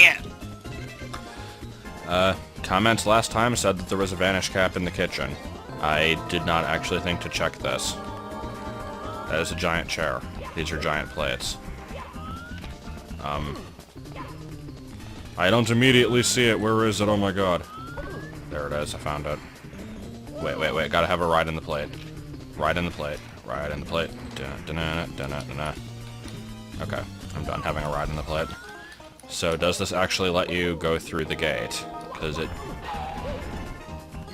can't. Comments last time said that there was a Vanish cap in the kitchen. I did not actually think to check this. That is a giant chair. These are giant plates. I don't immediately see it. Where is it? Oh my god. There it is. I found it. Wait. Gotta have a ride in the plate. Ride in the plate. Ride in the plate. Okay. I'm done having a ride in the plate. So, does this actually let you go through the gate? Because it...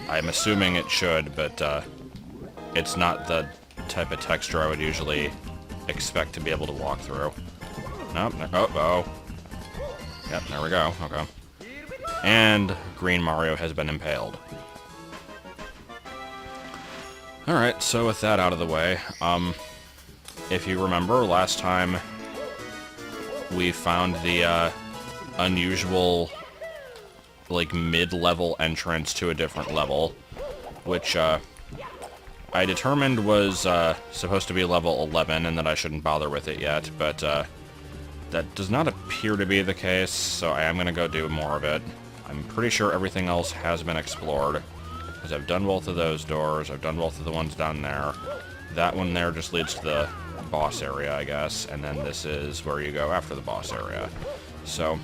I'm assuming it should, but, it's not the type of texture I would usually expect to be able to walk through. Nope. Oh. Yep, there we go. Okay. And Green Mario has been impaled. Alright, so with that out of the way, if you remember, last time we found the, unusual, like, mid-level entrance to a different level, which, I determined was, supposed to be level 11, and that I shouldn't bother with it yet, but, that does not appear to be the case, so I am going to go do more of it. I'm pretty sure everything else has been explored, because I've done both of those doors, I've done both of the ones down there. That one there just leads to the boss area, I guess, and then this is where you go after the boss area. So,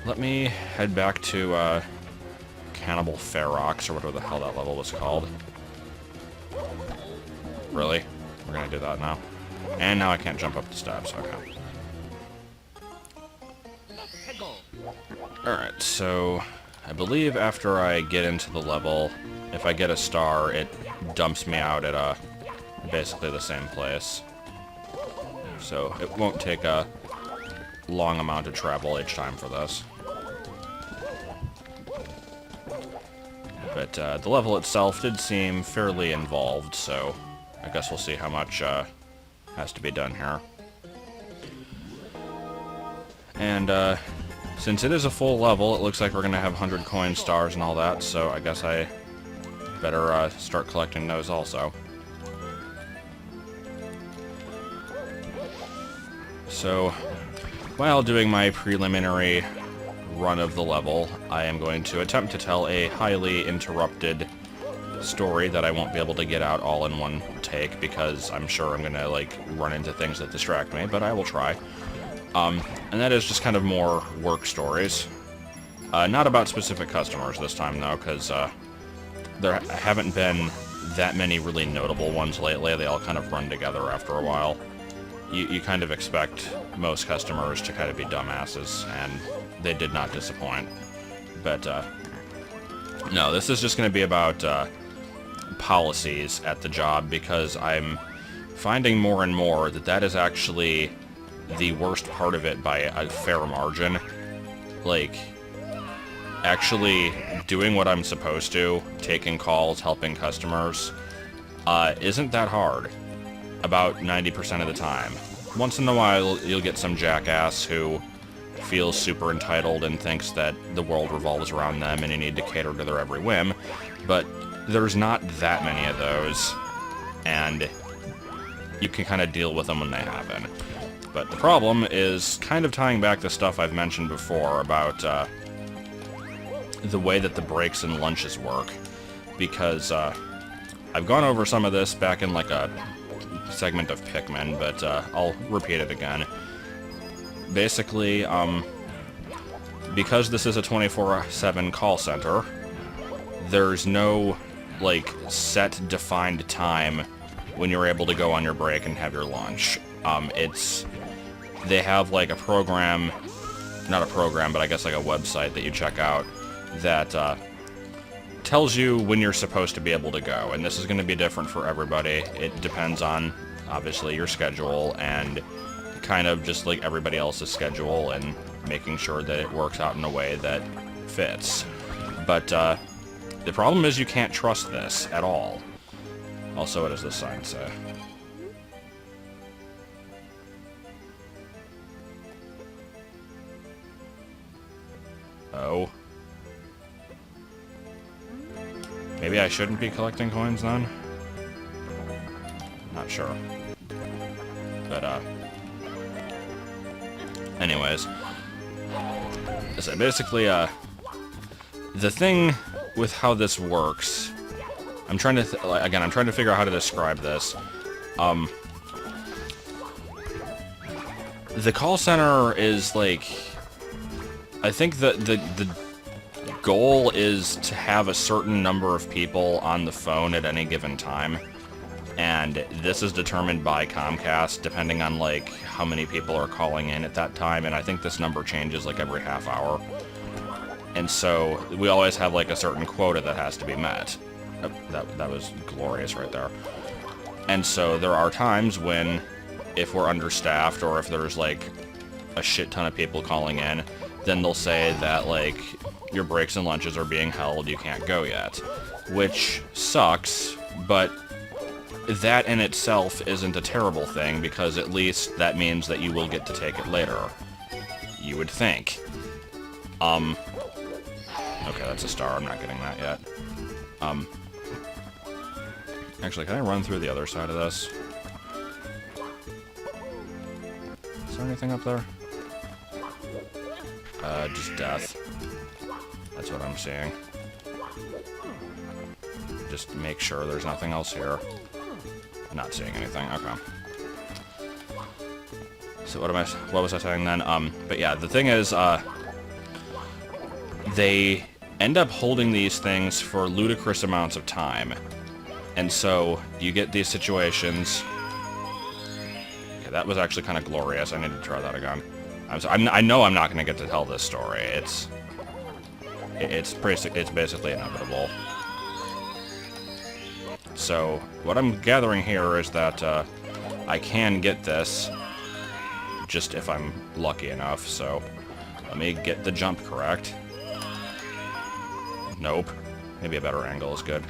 let me head back to, Cannibal Ferox, or whatever the hell that level was called. Really? We're gonna do that now? And now I can't jump up the steps, okay. Alright, so I believe after I get into the level, if I get a star, it dumps me out at basically the same place. So it won't take a long amount of travel each time for this. But the level itself did seem fairly involved, so I guess we'll see how much has to be done here. And since it is a full level, it looks like we're going to have 100 coin stars and all that, so I guess I better start collecting those also. So, while doing my preliminary run of the level, I am going to attempt to tell a highly interrupted story that I won't be able to get out all in one take, because I'm sure I'm going to, like, run into things that distract me, but I will try. And that is just kind of more work stories. Not about specific customers this time, though, because there haven't been that many really notable ones lately. They all kind of run together after a while. You kind of expect most customers to kind of be dumbasses, and they did not disappoint. But, no, this is just going to be about policies at the job, because I'm finding more and more that that is actually the worst part of it by a fair margin. Like, actually doing what I'm supposed to, taking calls, helping customers, isn't that hard. About 90% of the time. Once in a while, you'll get some jackass who feels super entitled and thinks that the world revolves around them and you need to cater to their every whim, but there's not that many of those, and you can kind of deal with them when they happen. But the problem is kind of tying back the stuff I've mentioned before about the way that the breaks and lunches work, because I've gone over some of this back in like a segment of Pikmin, but I'll repeat it again. Basically, because this is a 24/7 call center, there's no, like, set defined time when you're able to go on your break and have your lunch. They have, like, a program, not a program, but I guess like a website that you check out that tells you when you're supposed to be able to go, and this is going to be different for everybody. It depends on, obviously, your schedule and kind of just like everybody else's schedule, and making sure that it works out in a way that fits. But the problem is you can't trust this at all. Also, what does this sign say? Oh. Maybe I shouldn't be collecting coins then? Not sure. But, anyways. So basically, the thing with how this works, I'm trying to, again, I'm trying to figure out how to describe this. The call center is like, I think the goal is to have a certain number of people on the phone at any given time. And this is determined by Comcast, depending on, like, how many people are calling in at that time, and I think this number changes, like, every half hour. And so, we always have, like, a certain quota that has to be met. Oh, that was glorious right there. And so, there are times when, if we're understaffed, or if there's, like, a shit ton of people calling in, then they'll say that, like, your breaks and lunches are being held, you can't go yet. Which sucks, but that in itself isn't a terrible thing, because at least that means that you will get to take it later. You would think. Okay, that's a star. I'm not getting that yet. Actually, can I run through the other side of this? Is there anything up there? Just death. That's what I'm seeing. Just make sure there's nothing else here. Not seeing anything. Okay. So what was I saying then? But yeah, the thing is, they end up holding these things for ludicrous amounts of time. And so, you get these situations. Okay, that was actually kind of glorious. I need to try that again. I know I'm not going to get to tell this story. It's basically inevitable. So, what I'm gathering here is that I can get this, just if I'm lucky enough, so let me get the jump correct. Nope. Maybe a better angle is good.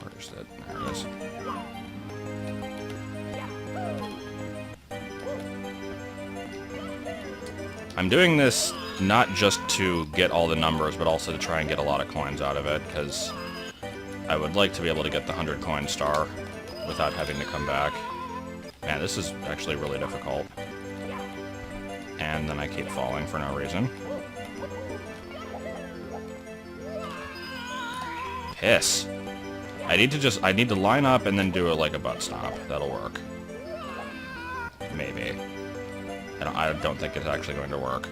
Where is it? There it is. I'm doing this not just to get all the numbers, but also to try and get a lot of coins out of it, because I would like to be able to get the 100 coin star without having to come back. Man, this is actually really difficult. And then I keep falling for no reason. Piss. I need to line up and then do it like a butt stomp. That'll work. Maybe. I don't think it's actually going to work.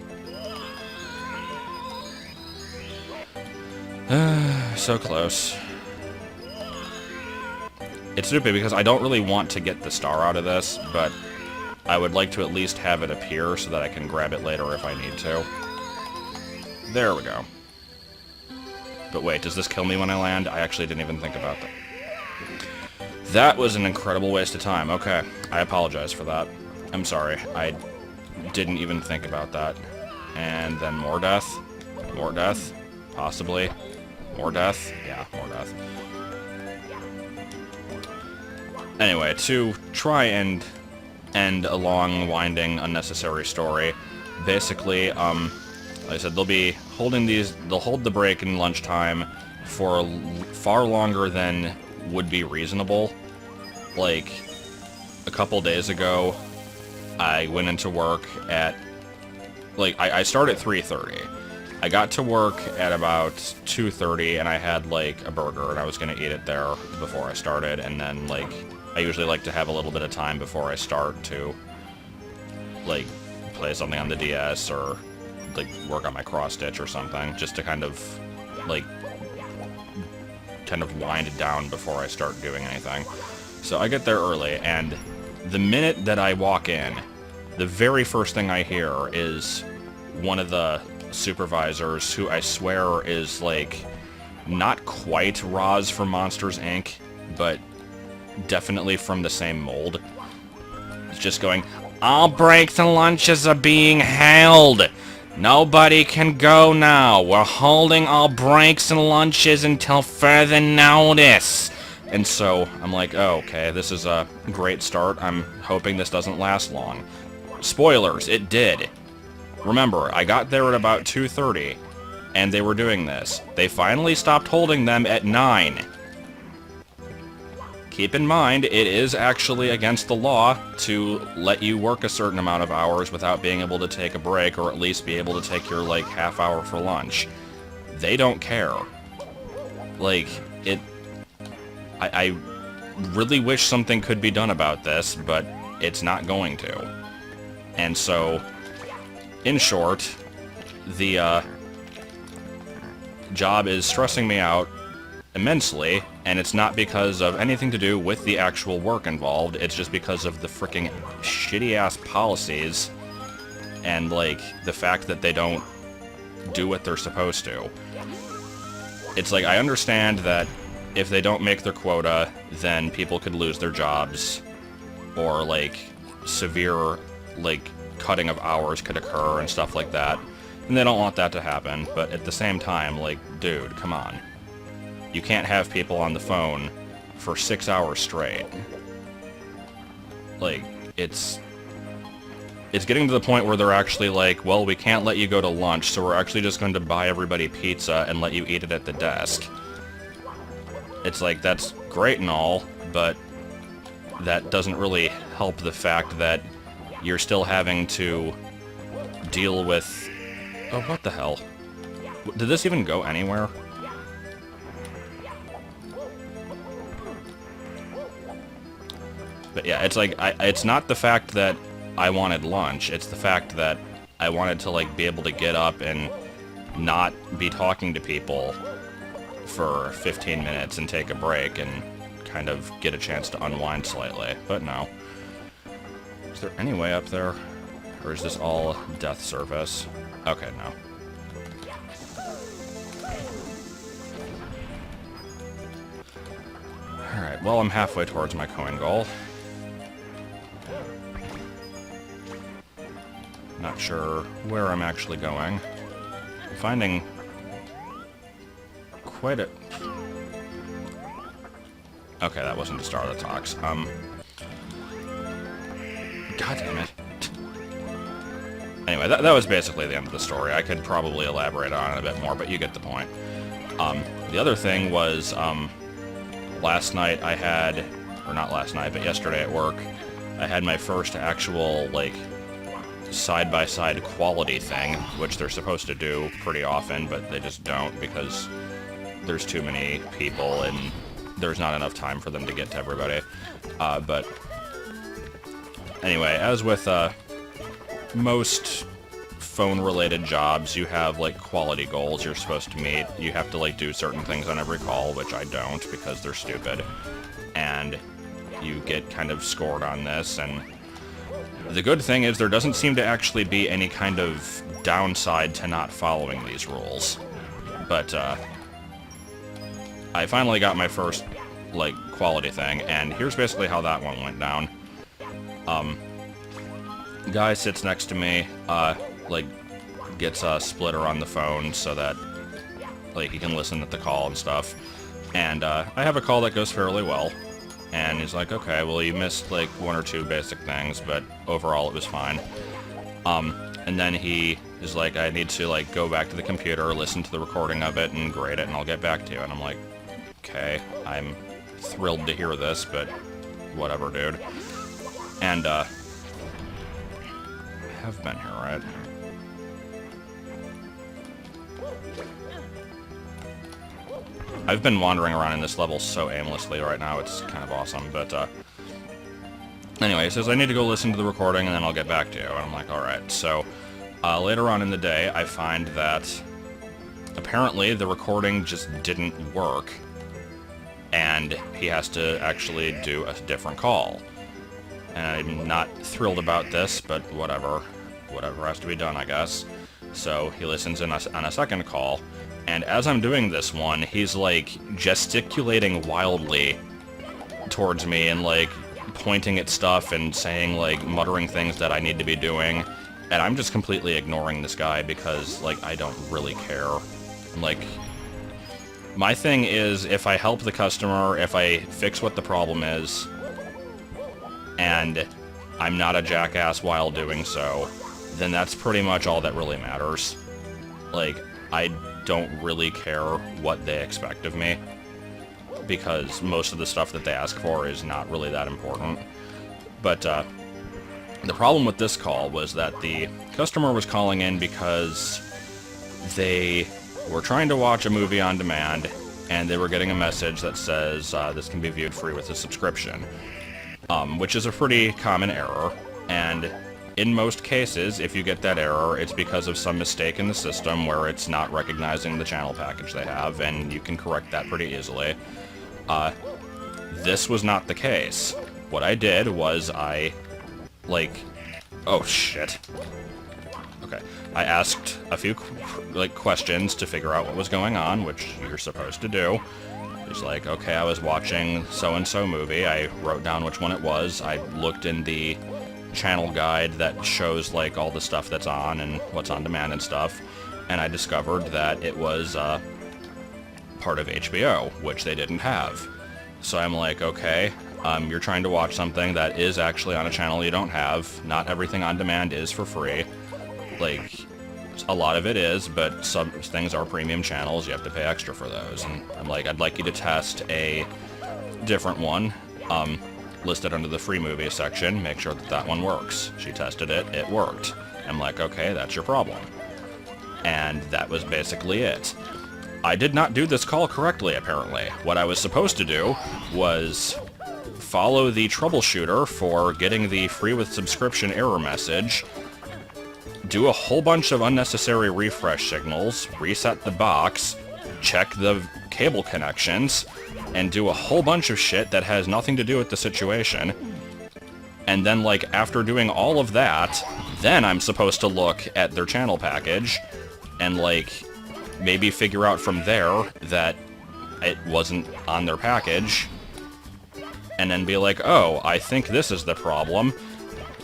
So close. It's stupid because I don't really want to get the star out of this, but I would like to at least have it appear so that I can grab it later if I need to. There we go. But wait, does this kill me when I land? I actually didn't even think about that. That was an incredible waste of time. Okay, I apologize for that. I'm sorry. I didn't even think about that. And then more death. More death. Possibly. More death. Yeah, more death. Anyway, to try and end a long, winding, unnecessary story, basically, like I said, they'll be holding these, they'll hold the break and lunchtime for far longer than would be reasonable. Like, a couple days ago, I went into work at, like, I start at 3:30. I got to work at about 2:30, and I had, like, a burger, and I was gonna eat it there before I started, and then, like, I usually like to have a little bit of time before I start to, like, play something on the DS, or, like, work on my cross-stitch or something, just to kind of, like, wind it down before I start doing anything. So I get there early, and the minute that I walk in, the very first thing I hear is one of the supervisors, who I swear is, like, not quite Roz from Monsters, Inc., but definitely from the same mold. It's just going, "All breaks and lunches are being held. Nobody can go now. We're holding all breaks and lunches until further notice." And so, I'm like, oh, okay, this is a great start. I'm hoping this doesn't last long. Spoilers, it did. Remember, I got there at about 2:30, and they were doing this. They finally stopped holding them at 9. keep in mind, it is actually against the law to let you work a certain amount of hours without being able to take a break, or at least be able to take your, like, half hour for lunch. They don't care. Like, I really wish something could be done about this, but it's not going to. And so, in short, the job is stressing me out immensely, and it's not because of anything to do with the actual work involved, it's just because of the frickin' shitty-ass policies and, like, the fact that they don't do what they're supposed to. It's like, I understand that if they don't make their quota, then people could lose their jobs, or, like, severe, like, cutting of hours could occur and stuff like that, and they don't want that to happen, but at the same time, like, dude, come on. You can't have people on the phone for 6 hours straight. Like, it's getting to the point where they're actually like, well, we can't let you go to lunch, so we're actually just going to buy everybody pizza and let you eat it at the desk. It's like, that's great and all, but that doesn't really help the fact that you're still having to deal with... Oh, what the hell? Did this even go anywhere? But yeah, it's like, it's not the fact that I wanted lunch, it's the fact that I wanted to, like, be able to get up and not be talking to people for 15 minutes and take a break and kind of get a chance to unwind slightly. But no. Is there any way up there? Or is this all death service? Okay, no. Alright, well, I'm halfway towards my coin goal. Not sure where I'm actually going. I'm finding quite a... Okay, that wasn't the start of the talks. God damn it. Anyway, that was basically the end of the story. I could probably elaborate on it a bit more, but you get the point. The other thing was, last night I had... Or not last night, but yesterday at work, I had my first actual, like, side-by-side quality thing, which they're supposed to do pretty often, but they just don't because there's too many people and there's not enough time for them to get to everybody. But anyway, as with most phone-related jobs, you have, like, quality goals you're supposed to meet. You have to, like, do certain things on every call, which I don't because they're stupid. And you get kind of scored on this, and the good thing is there doesn't seem to actually be any kind of downside to not following these rules. But, I finally got my first, like, quality thing, and here's basically how that one went down. Guy sits next to me, like, gets a splitter on the phone so that, like, he can listen at the call and stuff. And, I have a call that goes fairly well. And he's like, okay, well, you missed, like, one or two basic things, but overall it was fine. And then he is like, I need to, like, go back to the computer, listen to the recording of it, and grade it, and I'll get back to you. And I'm like, okay, I'm thrilled to hear this, but whatever, dude. And, I have been here, right? I've been wandering around in this level so aimlessly right now, it's kind of awesome, but, anyway, he says, I need to go listen to the recording, and then I'll get back to you, and I'm like, alright. So, later on in the day, I find that apparently the recording just didn't work, and he has to actually do a different call. And I'm not thrilled about this, but whatever. Whatever has to be done, I guess. So, he listens in on a second call, and as I'm doing this one, he's, like, gesticulating wildly towards me and, like, pointing at stuff and saying, like, muttering things that I need to be doing. And I'm just completely ignoring this guy because, like, I don't really care. Like, my thing is, if I help the customer, if I fix what the problem is, and I'm not a jackass while doing so, then that's pretty much all that really matters. Like, I don't really care what they expect of me. because most of the stuff that they ask for is not really that important. But the problem with this call was that the customer was calling in because they were trying to watch a movie on demand, and they were getting a message that says this can be viewed free with a subscription, which is a pretty common error. And in most cases, if you get that error, it's because of some mistake in the system where it's not recognizing the channel package they have, and you can correct that pretty easily. This was not the case. What I did was oh shit. Okay. I asked a few, questions to figure out what was going on, which you're supposed to do. It's like, okay, I was watching so-and-so movie. I wrote down which one it was. I looked in the channel guide that shows, all the stuff that's on and what's on demand and stuff, and I discovered that it was part of HBO, which they didn't have. So I'm like, okay, you're trying to watch something that is actually on a channel you don't have. Not everything on demand is for free. A lot of it is, but some things are premium channels. You have to pay extra for those. And I'm like, I'd like you to test a different one, listed under the free movie section. Make sure that that one works. She tested it. It worked. I'm like, okay, that's your problem. And that was basically it. I did not do this call correctly, apparently. What I was supposed to do was follow the troubleshooter for getting the free with subscription error message, do a whole bunch of unnecessary refresh signals, reset the box, check the cable connections, and do a whole bunch of shit that has nothing to do with the situation. And then, after doing all of that, then I'm supposed to look at their channel package and, maybe figure out from there that it wasn't on their package, and then be like, oh, I think this is the problem,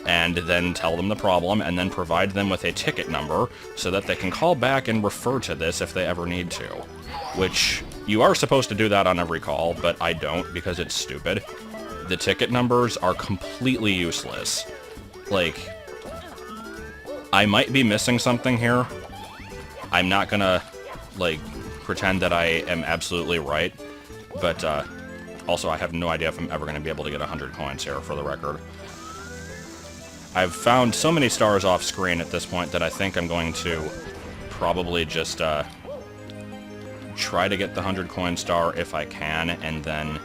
and then tell them the problem, and then provide them with a ticket number so that they can call back and refer to this if they ever need to. Which, you are supposed to do that on every call, but I don't because it's stupid. The ticket numbers are completely useless. I might be missing something here. I'm not gonna, pretend that I am absolutely right, but, also I have no idea if I'm ever gonna be able to get 100 coins here, for the record. I've found so many stars off screen at this point that I think I'm going to probably just, try to get the 100 coin star if I can, and then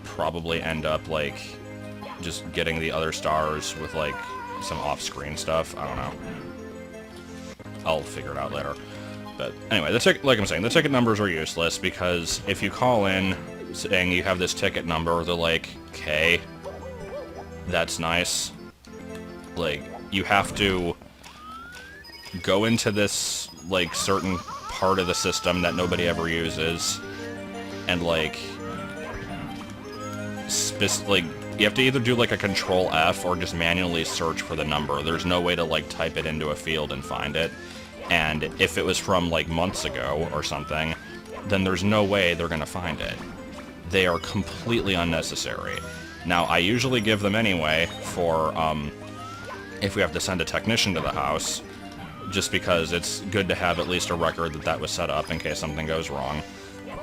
probably end up, just getting the other stars with, some off-screen stuff. I don't know. I'll figure it out later. But anyway, like I'm saying, the ticket numbers are useless, because if you call in saying you have this ticket number, they're like, okay, that's nice. You have to go into this, certain part of the system that nobody ever uses, and, you have to either do, a Control F or just manually search for the number. There's no way to, type it into a field and find it. And if it was from, months ago or something, then there's no way they're gonna find it. They are completely unnecessary. Now, I usually give them anyway for, if we have to send a technician to the house, just because it's good to have at least a record that that was set up in case something goes wrong.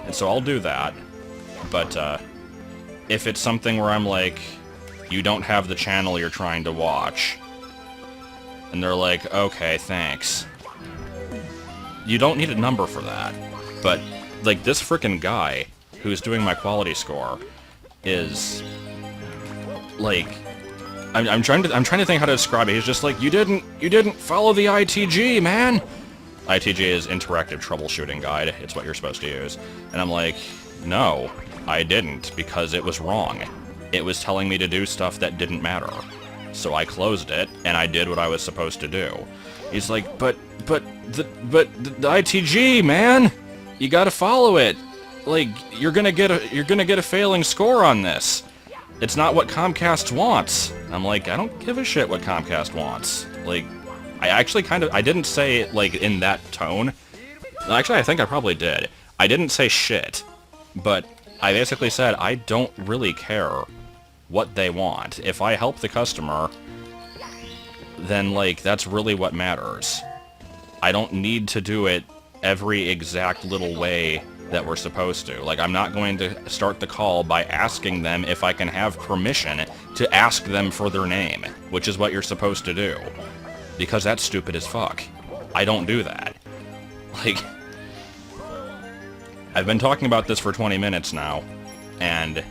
And so I'll do that. But, if it's something where I'm like, you don't have the channel you're trying to watch, and they're like, okay, thanks. You don't need a number for that. But, this frickin' guy who's doing my quality score is, I'm trying to think how to describe it. He's just like, you didn't follow the ITG, man! ITG is Interactive Troubleshooting Guide. It's what you're supposed to use. And I'm like, no, I didn't, because it was wrong. It was telling me to do stuff that didn't matter. So I closed it, and I did what I was supposed to do. He's like, but the ITG, man! You gotta follow it! You're gonna get a failing score on this. It's not what Comcast wants. I'm like, I don't give a shit what Comcast wants. I actually I didn't say it, in that tone. Actually, I think I probably did. I didn't say shit. But I basically said, I don't really care what they want. If I help the customer, then, that's really what matters. I don't need to do it every exact little way that we're supposed to. Like, I'm not going to start the call by asking them if I can have permission to ask them for their name, which is what you're supposed to do. Because that's stupid as fuck. I don't do that. Like, I've been talking about this for 20 minutes now, and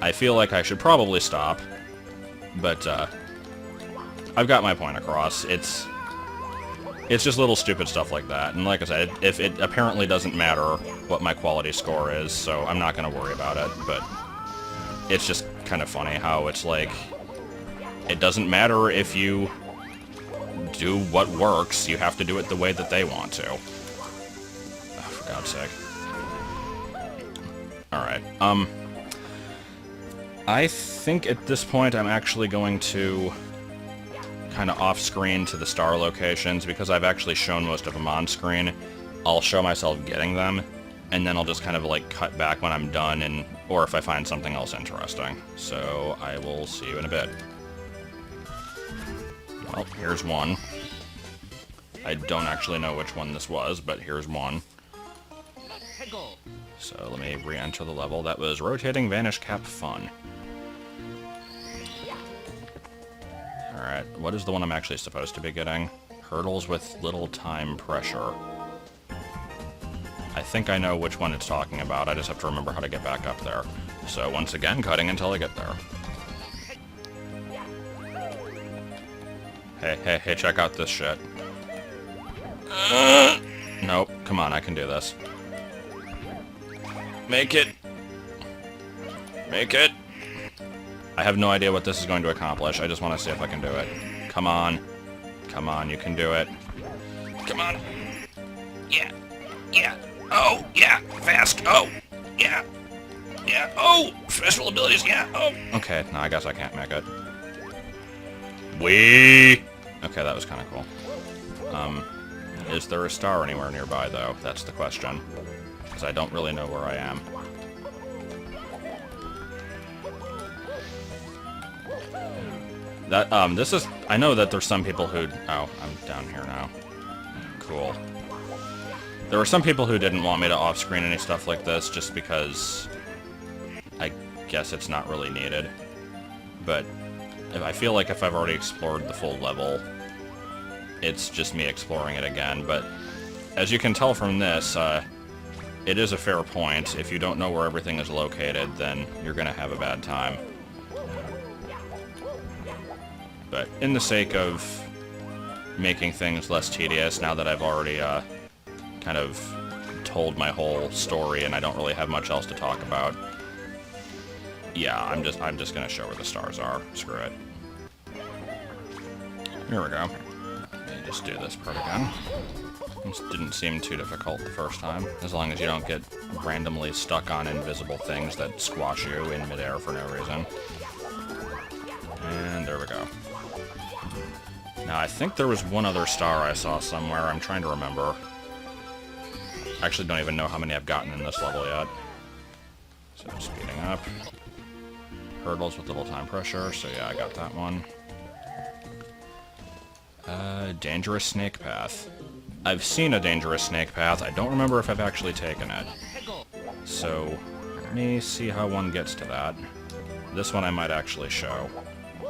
I feel like I should probably stop, but I've got my point across. It's just little stupid stuff like that, and like I said, if it apparently doesn't matter what my quality score is, so I'm not going to worry about it, but it's just kind of funny how it's like, it doesn't matter if you do what works, you have to do it the way that they want to. Oh, for God's sake. Alright, I think at this point I'm actually going to kind of off-screen to the star locations, because I've actually shown most of them on screen. I'll show myself getting them, and then I'll just kind of like cut back when I'm done, and or if I find something else interesting. So I will see you in a bit. Well, here's one. I don't actually know which one this was, but here's one. So let me re-enter the level. That was Rotating Vanish Cap Fun. Alright, what is the one I'm actually supposed to be getting? Hurdles with little time pressure. I think I know which one it's talking about, I just have to remember how to get back up there. So once again, cutting until I get there. Hey, check out this shit. Nope, come on, I can do this. Make it! Make it! I have no idea what this is going to accomplish. I just want to see if I can do it. Come on. Come on, you can do it. Come on. Yeah. Yeah. Oh, yeah. Fast. Oh. Yeah. Yeah. Oh! Special abilities. Yeah. Oh. Okay, no, I guess I can't make it. Whee! Okay, that was kind of cool. Is there a star anywhere nearby, though? That's the question. Because I don't really know where I am. That, this is... I know that there's some people who... Oh, I'm down here now. Cool. There were some people who didn't want me to off-screen any stuff like this, just because... I guess it's not really needed. But I feel like if I've already explored the full level, it's just me exploring it again. But as you can tell from this, it is a fair point. If you don't know where everything is located, then you're gonna have a bad time. But in the sake of making things less tedious, now that I've already kind of told my whole story and I don't really have much else to talk about, yeah, I'm just gonna show where the stars are. Screw it. Here we go. Let me just do this part again. This didn't seem too difficult the first time, as long as you don't get randomly stuck on invisible things that squash you in midair for no reason. And there we go. Now, I think there was one other star I saw somewhere. I'm trying to remember. I actually don't even know how many I've gotten in this level yet. So, speeding up. Hurdles with little time pressure. So, yeah, I got that one. Dangerous snake path. I've seen a dangerous snake path. I don't remember if I've actually taken it. So, let me see how one gets to that. This one I might actually show,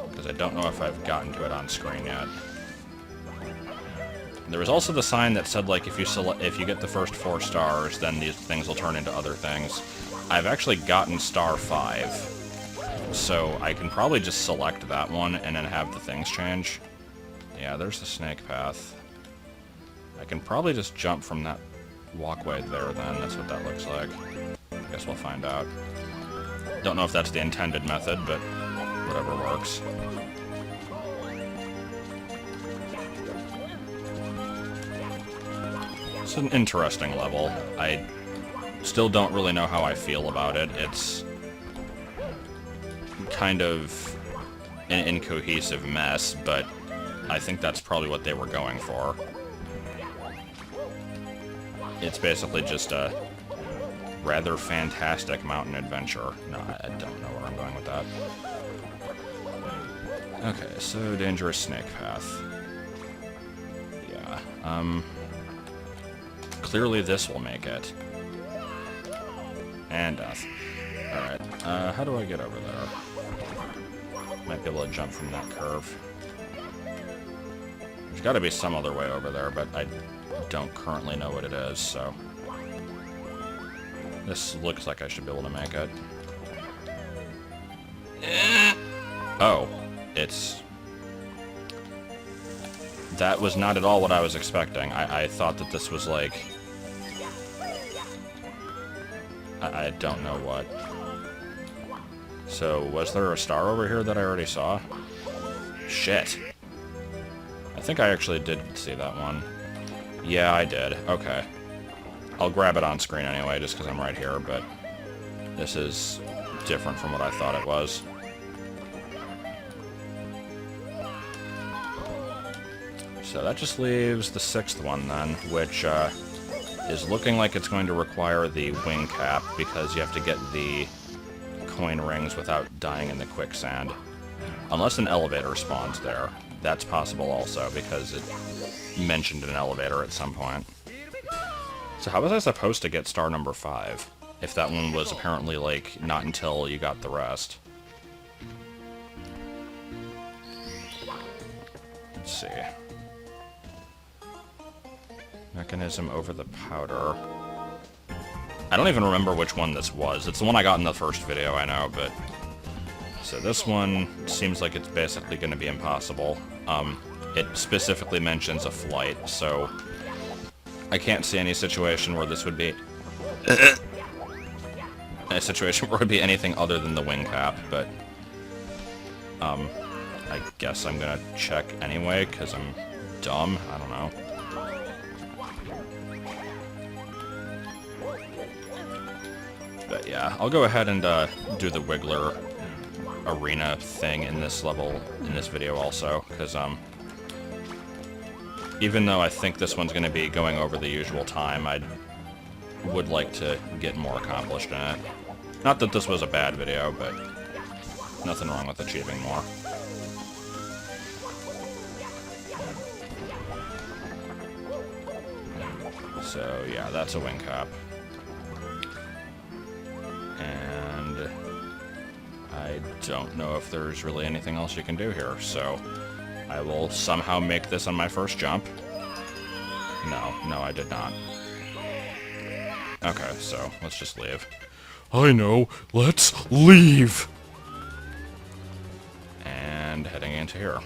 because I don't know if I've gotten to it on screen yet. There was also the sign that said, like, if you get the first 4 stars, then these things will turn into other things. I've actually gotten star 5, so I can probably just select that one and then have the things change. Yeah, there's the snake path. I can probably just jump from that walkway there then. That's what that looks like. I guess we'll find out. Don't know if that's the intended method, but whatever works. It's an interesting level. I still don't really know how I feel about it. It's kind of an incohesive mess, but I think that's probably what they were going for. It's basically just a rather fantastic mountain adventure. No, I don't know where I'm going with that. Okay, so dangerous snake path. Yeah, clearly this will make it. And death. Alright, how do I get over there? Might be able to jump from that curve. There's gotta be some other way over there, but I don't currently know what it is, so... This looks like I should be able to make it. Oh, it's... That was not at all what I was expecting. I thought that this was like... I don't know what. So, was there a star over here that I already saw? Shit. I think I actually did see that one. Yeah, I did. Okay. I'll grab it on screen anyway, just because I'm right here, but... This is different from what I thought it was. So that just leaves the 6th one then, which is looking like it's going to require the wing cap, because you have to get the coin rings without dying in the quicksand. Unless an elevator spawns there. That's possible also, because it mentioned an elevator at some point. So how was I supposed to get star number 5? If that one was apparently, like, not until you got the rest. Let's see. Mechanism over the powder. I don't even remember which one this was. It's the one I got in the first video, I know, but... So this one seems like it's basically going to be impossible. It specifically mentions a flight, so... I can't see any situation where this would be... a situation where it would be anything other than the wing cap, but... I guess I'm gonna check anyway, because I'm dumb. I don't know. But yeah, I'll go ahead and do the Wiggler arena thing in this level, in this video also, because even though I think this one's going to be going over the usual time, I would like to get more accomplished in it. Not that this was a bad video, but nothing wrong with achieving more. So yeah, that's a wing cap. And I don't know if there's really anything else you can do here, so I will somehow make this on my first jump. No, I did not. Okay, so let's just leave. I know, let's leave! And heading into here.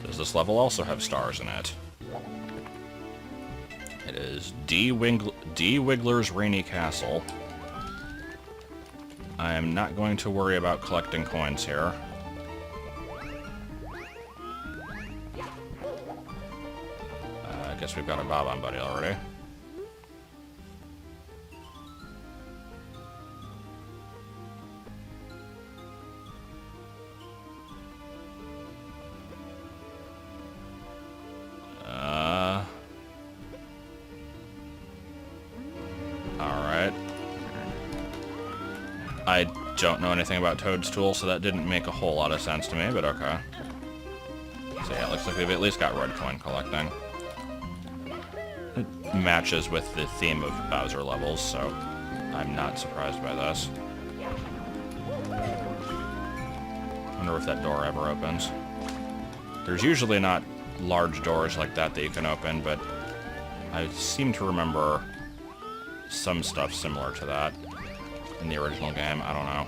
Does this level also have stars in it? It is D. Wiggler's Rainy Castle. I am not going to worry about collecting coins here. I guess we've got a Bob-on buddy already. Alright. I don't know anything about Toadstool, so that didn't make a whole lot of sense to me, but okay. So yeah, it looks like we've at least got red coin collecting. It matches with the theme of Bowser levels, so I'm not surprised by this. Wonder if that door ever opens. There's usually not large doors like that you can open, but I seem to remember some stuff similar to that in the original game. I don't know.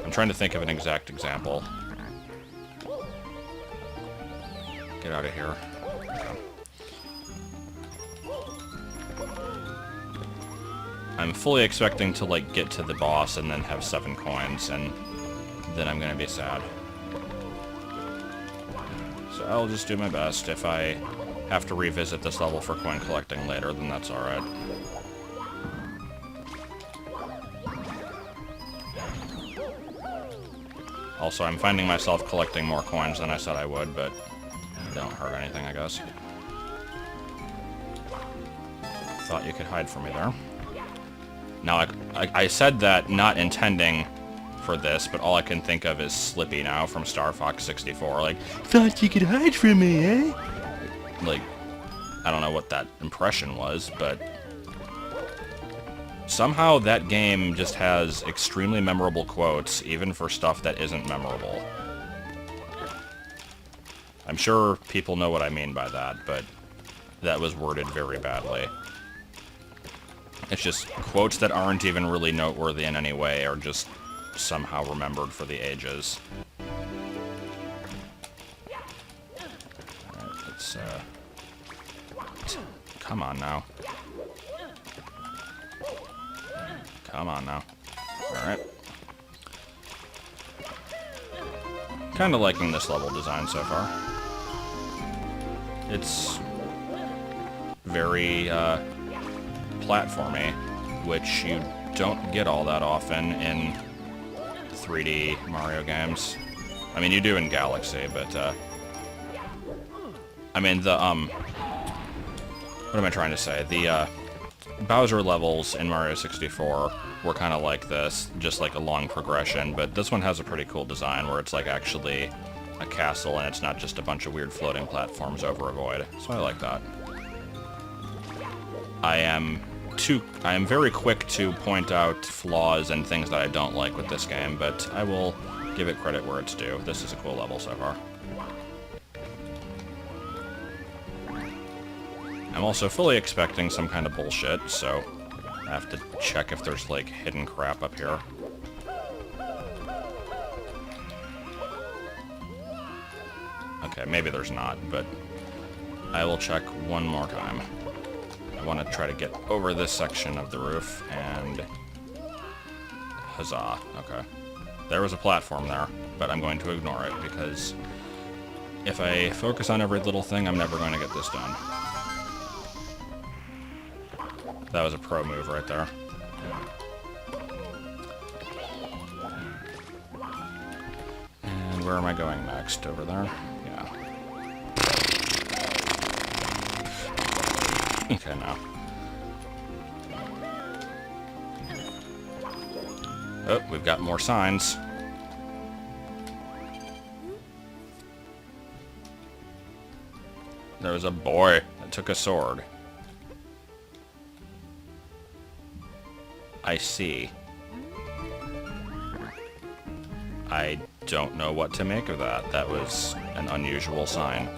I'm trying to think of an exact example. Get out of here. I'm fully expecting to, like, get to the boss and then have 7 coins, and then I'm gonna be sad. So I'll just do my best. If I have to revisit this level for coin collecting later, then that's alright. Also, I'm finding myself collecting more coins than I said I would, but it don't hurt anything, I guess. Thought you could hide from me there. Now, I said that not intending for this, but all I can think of is Slippy now from Star Fox 64. Like, thought you could hide from me, eh? Like, I don't know what that impression was, but... Somehow that game just has extremely memorable quotes, even for stuff that isn't memorable. I'm sure people know what I mean by that, but that was worded very badly. It's just quotes that aren't even really noteworthy in any way are just somehow remembered for the ages. Alright, let's, come on now. Come on now. Alright. Kinda liking this level design so far. It's very, platformy, which you don't get all that often in 3D Mario games. I mean, you do in Galaxy, but, I mean, the, what am I trying to say? The, Bowser levels in Mario 64 were kind of like this, just like a long progression, but this one has a pretty cool design where it's like actually a castle and it's not just a bunch of weird floating platforms over a void, so I like that. I am very quick to point out flaws and things that I don't like with this game, but I will give it credit where it's due. This is a cool level so far. I'm also fully expecting some kind of bullshit, so I have to check if there's, like, hidden crap up here. Okay, maybe there's not, but I will check one more time. I want to try to get over this section of the roof, and... Huzzah. Okay. There was a platform there, but I'm going to ignore it, because if I focus on every little thing, I'm never going to get this done. That was a pro move right there. And where am I going next? Over there? Yeah. Okay, now. Oh, we've got more signs. There was a boy that took a sword. I see. I don't know what to make of that. That was an unusual sign.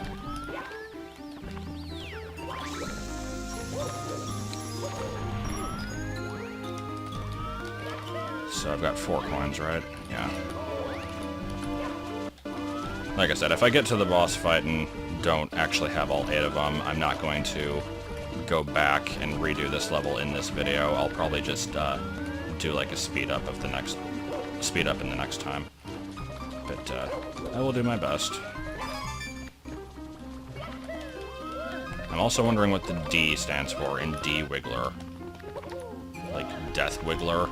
So I've got 4 coins, right? Yeah. Like I said, if I get to the boss fight and don't actually have all 8 of them, I'm not going to go back and redo this level in this video. I'll probably just do like a speed up in the next time. But I will do my best. I'm also wondering what the D stands for in D-Wiggler. Like Death Wiggler,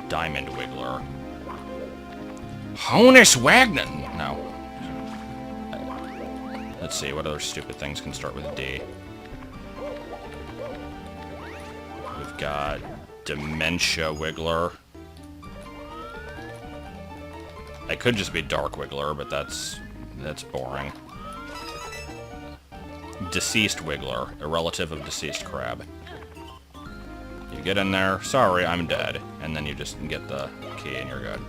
Diamond Wiggler, Honus Wagner. No. Let's see, what other stupid things can start with D? We've got Dementia Wiggler. I could just be Dark Wiggler, but that's boring. Deceased Wiggler, a relative of Deceased Crab. You get in there, sorry, I'm dead, and then you just get the key and you're good.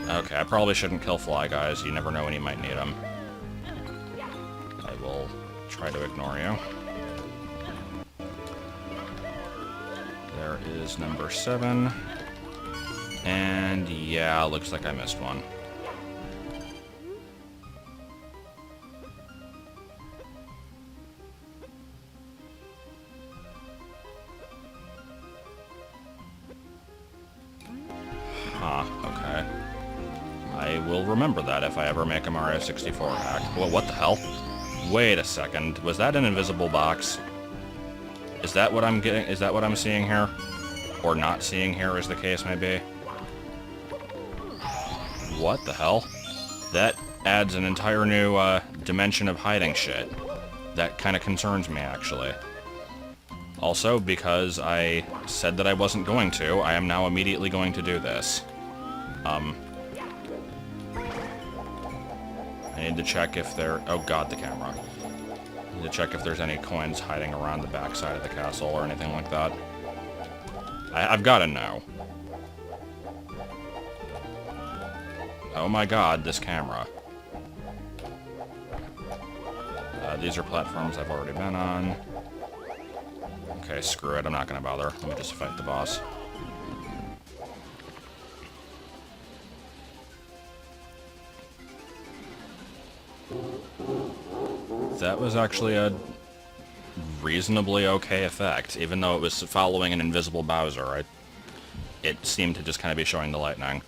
Okay, I probably shouldn't kill Fly Guys. You never know when you might need them. I will try to ignore you. There is number 7. And yeah, looks like I missed one. Huh, okay. I will remember that if I ever make a Mario 64 hack. Well, what the hell? Wait a second. Was that an invisible box? Is that what I'm getting? Is that what I'm seeing here? Or not seeing here, as the case may be? What the hell? That adds an entire new dimension of hiding shit. That kind of concerns me, actually. Also, because I said that I wasn't going to, I am now immediately going to do this. I need to check if they're... Oh god, the camera. to check if there's any coins hiding around the backside of the castle or anything like that. I've got to know. Oh my god, this camera. These are platforms I've already been on. Okay, screw it, I'm not gonna bother. Let me just fight the boss. That was actually a reasonably okay effect, even though it was following an invisible Bowser. It seemed to just kind of be showing the lightning.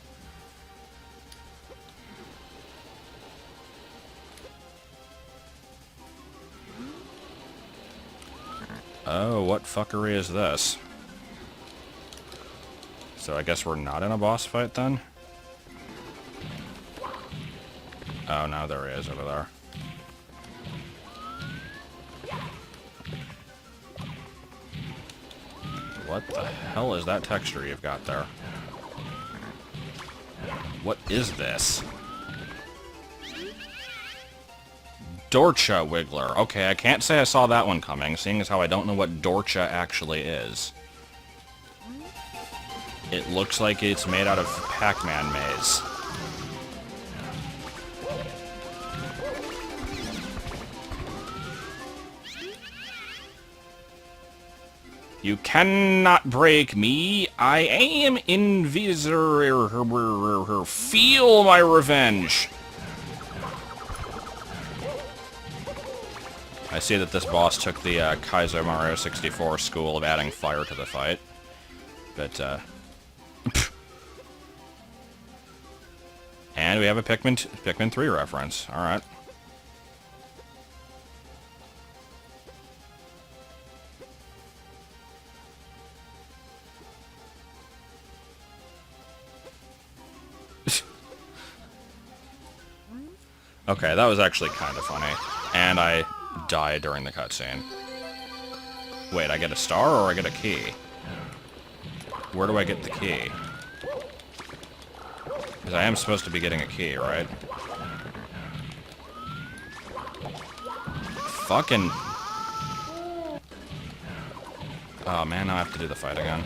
Oh, what fuckery is this? So I guess we're not in a boss fight then? Oh, no, there he is over there. What the hell is that texture you've got there? What is this? Robo-Wiggler. Okay, I can't say I saw that one coming, seeing as how I don't know what Dorcha actually is. It looks like it's made out of Pac-Man maze. You cannot break me. I am invisible. Feel my revenge. I see that this boss took the Kaiser Mario 64 school of adding fire to the fight. But, and we have a Pikmin 3 reference. Alright. Okay, that was actually kind of funny. And I died during the cutscene. Wait, I get a star or I get a key? Where do I get the key? Because I am supposed to be getting a key, right? Fucking... Oh man, now I have to do the fight again.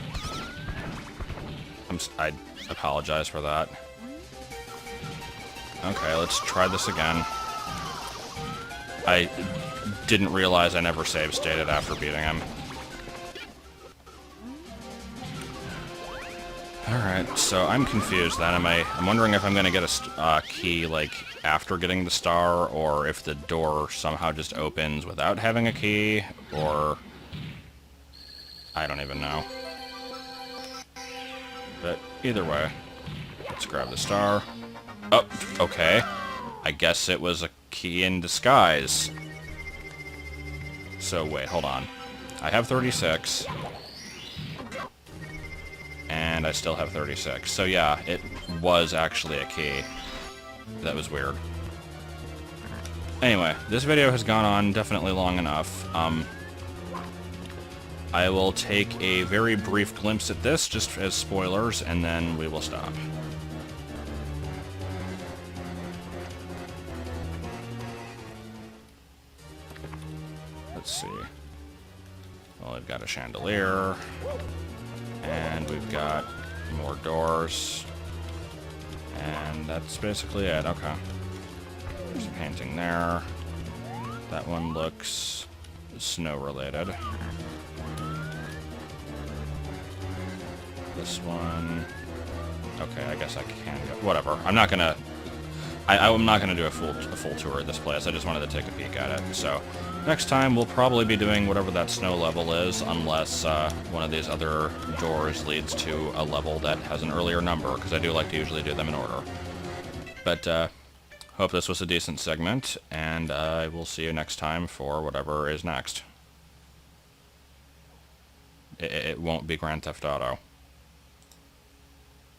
I apologize for that. Okay, let's try this again. I didn't realize I never save stated after beating him. Alright, so I'm confused then. I'm wondering if I'm gonna get a key, like, after getting the star, or if the door somehow just opens without having a key, or... I don't even know. But either way, let's grab the star. Oh, okay. I guess it was a key in disguise. So, wait, hold on. I have 36. And I still have 36. So, yeah, it was actually a key. That was weird. Anyway, this video has gone on definitely long enough. I will take a very brief glimpse at this, just as spoilers, and then we will stop. Let's see. Well, we've got a chandelier, and we've got more doors, and that's basically it. Okay. There's a painting there. That one looks snow-related. This one... Okay, I guess I can go... Whatever. I'm not gonna... I'm not gonna do a full tour of this place. I just wanted to take a peek at it. So, next time we'll probably be doing whatever that snow level is, unless one of these other doors leads to a level that has an earlier number, because I do like to usually do them in order. But, hope this was a decent segment, and I will see you next time for whatever is next. It won't be Grand Theft Auto.